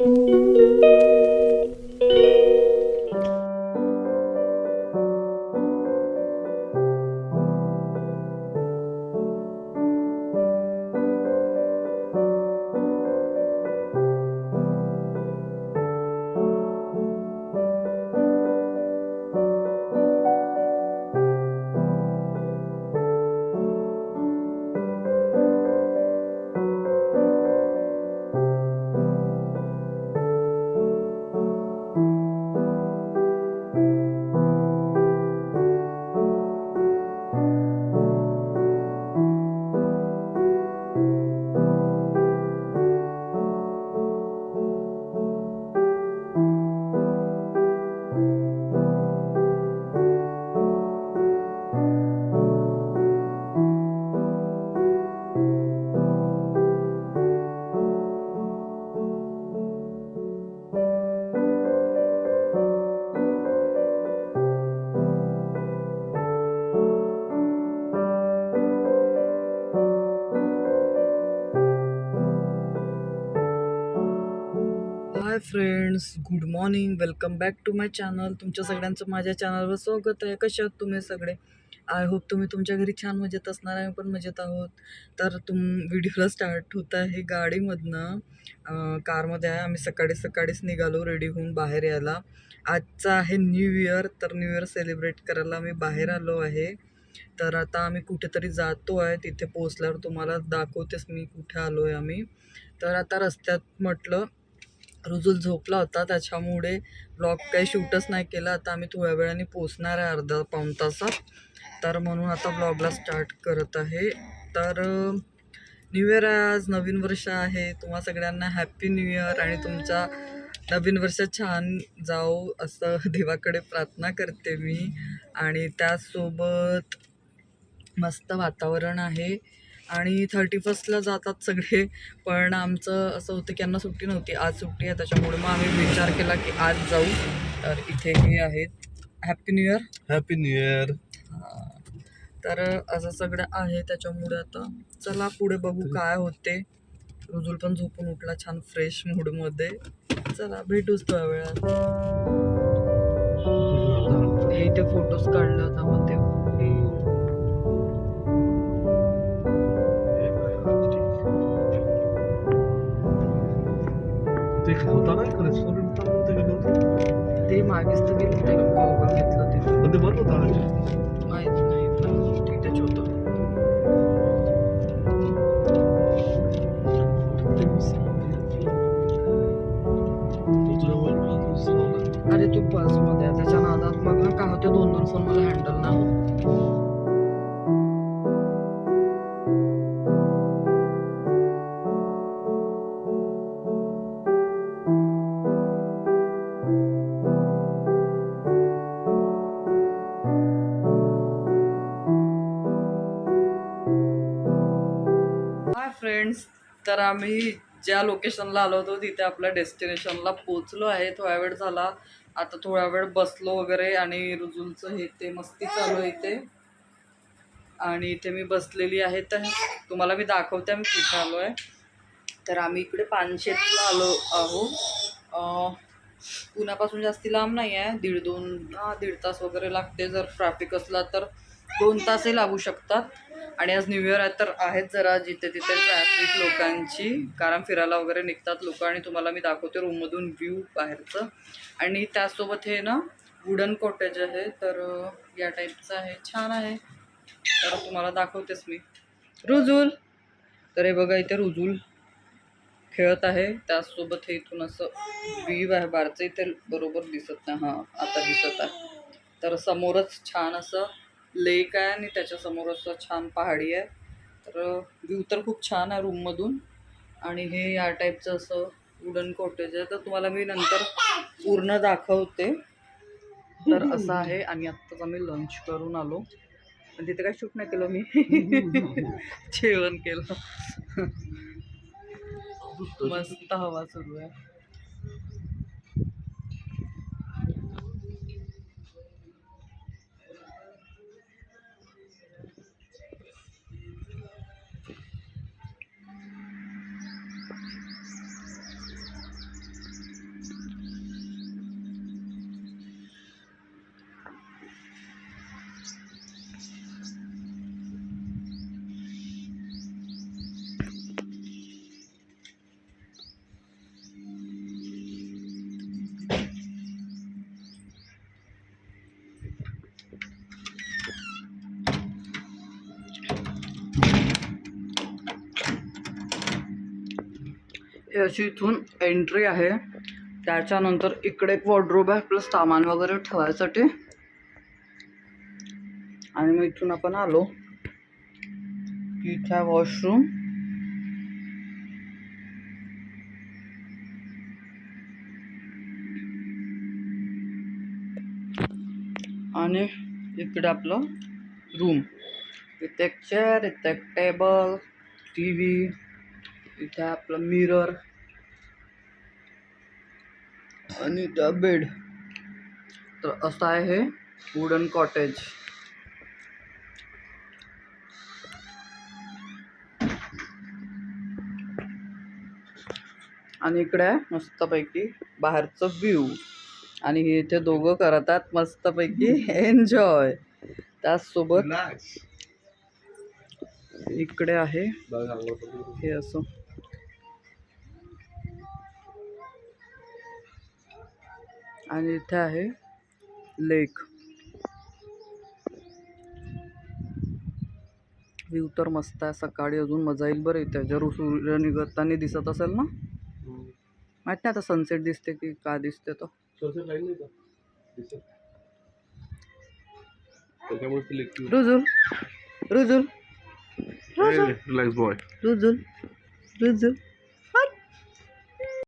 High friends, good morning. Welcome back to my channel. तुमच्या सगळ्यांचं माझ्या चॅनलवर स्वागत आहे. कसे आहात तुम्ही सगळे? आय होप तुम्ही तुमच्या घरी छान मजेत असणार आहे. पण मजेत आहोत. तर व्हिडिओला स्टार्ट होत आहे गाडीमधनं. कारमध्ये आहे. आम्ही सकाळीच निघालो रेडी होऊन बाहेर यायला. आजचं आहे न्यू इयर. तर न्यू इयर सेलिब्रेट करायला आम्ही बाहेर आलो आहे. तर आता आम्ही कुठेतरी जातो आहे. तिथे पोचल्यावर तुम्हाला दाखवतेच मी कुठे आलो आहे आम्ही. तर आता रस्त्यात म्हटलं रुजुल झोपला होता, त्याच्यामुळे ब्लॉग काही शूटच नाही केला. आता आम्ही थोड्या वेळाने पोचणार आहे, अर्धा पाऊण तासात. तर म्हणून आता ब्लॉगला स्टार्ट करत आहे. तर न्यू इयर आहे, आज नवीन वर्ष आहे. तुम्हा सगळ्यांना हॅप्पी न्यू इयर आणि तुमचा नवीन वर्ष छान जाओ असं देवाकडे प्रार्थना करते मी. आणि त्याचसोबत मस्त वातावरण आहे. आणि 31ला जातात सगळे, पण आमचं असं होतं की यांना सुट्टी नव्हती. आज सुट्टी आहे, त्याच्यामुळे मग आम्ही विचार केला की आज जाऊ. तर इथे हे आहेत. Happy new year. Happy new year. तर असं सगळं आहे, त्याच्यामुळे आता चला पुढे बघू काय होते. रुजुल पण झोपून उठला छान फ्रेश मूडमध्ये. चला भेटूच थोड्या वेळात. हे इथे फोटोज काढले होता मग ते ते होता ना एक रेस्टॉरंट ते मागेच तर गेलं ते गॉगल घेतलं ते पण ते बंद होता आज. माहित नाही, पण तिथेच होतं. अरे तू पर्समध्ये आहे, त्याच्या नादात मग ना काय होते, 2 फोन मला हँडल नाही होत. हाय फ्रेंड्स, तर आम्ही ज्या लोकेशनला आलो होतो तिथे आपल्या डेस्टिनेशनला पोचलो आहे. थोडा वेळ झाला, आता थोडा वेळ बसलो वगैरे आणि रुजुलचं हे ते मस्ती चालू आहे इथे. आणि इथे मी बसलेली आहे, तर तुम्हाला मी दाखवते मी कुठे आलो आहे. तर आम्ही इकडे पानशेतला आलो आहोत. पुण्यापासून जास्ती लांब नाही आहे, दीड तास वगैरे लागते. जर ट्रॅफिक असला तर 2 तासही लागू शकतात. आणि आज न्यू इयर आहे, तर आहेत जरा जिथे तिथे ट्रॅफिक लोकांची, कारण फिरायला वगैरे निघतात लोक. आणि तुम्हाला मी दाखवते रूममधून व्ह्यू बाहेरचं. आणि त्यासोबत हे ना वुडन कॉटेज आहे, तर या टाईपचं आहे, छान आहे. तर तुम्हाला दाखवतेच मी. रुजुल, तर हे बघा इथे रुजुल खेळत आहे. त्याचसोबत हे इथून असं व्ह्यू आहे बाहेरचं, इथे बरोबर दिसत नाही, हां आता दिसत आहे. तर समोरच छान असं लेक आहे आणि त्याच्यासमोर असं छान पहाडी आहे. तर व्ह्यू तर खूप छान आहे रूममधून. आणि हे या टाईपचं असं वुडन कॉटेज आहे, तर तुम्हाला मी नंतर पूर्ण दाखवते. तर असं आहे. आणि आत्ताच आम्ही लंच करून आलो, पण तिथे काय शूट नाही केलं मी. जेवण केलं. मस्त हवा सुरू आहे. अशी इथून एंट्री आहे. त्याच्यानंतर इकडे एक वॉर्डरोब आहे प्लस सामान वगैरे ठेवायसाठी. आणि मग इथून आपण आलो की इथे वॉशरूम. आणि इकडे आपलं रूम. इथे एक चेअर, इथे एक टेबल, टी व्ही, इथे आपलं मिरर आणि इथं बेड. तर असं आहे हे वुडन कॉटेज. आणि इकडे आहे मस्तपैकी बाहेरचं व्ह्यू. आणि हे इथे दोघं करतात मस्तपैकी एन्जॉय. त्याचसोबत Relax. इकडे आहे बघ आंघोळ करून. हे असं. आणि इथे आहे लेक. व्ह्यू तर मस्त आहे. सकाळी अजून मजा येईल बरं. इथे जरूर सूर्य निघताना दिसत असेल ना. माहित नाही आता सनसेट दिसते की का दिसते तो. Sunset line नाही का? दिसत. त्याच्यामुळे ती लेकची. रुजुल रुजुल रुजुल रिलॅक्स बॉय. रुजुल रुजुल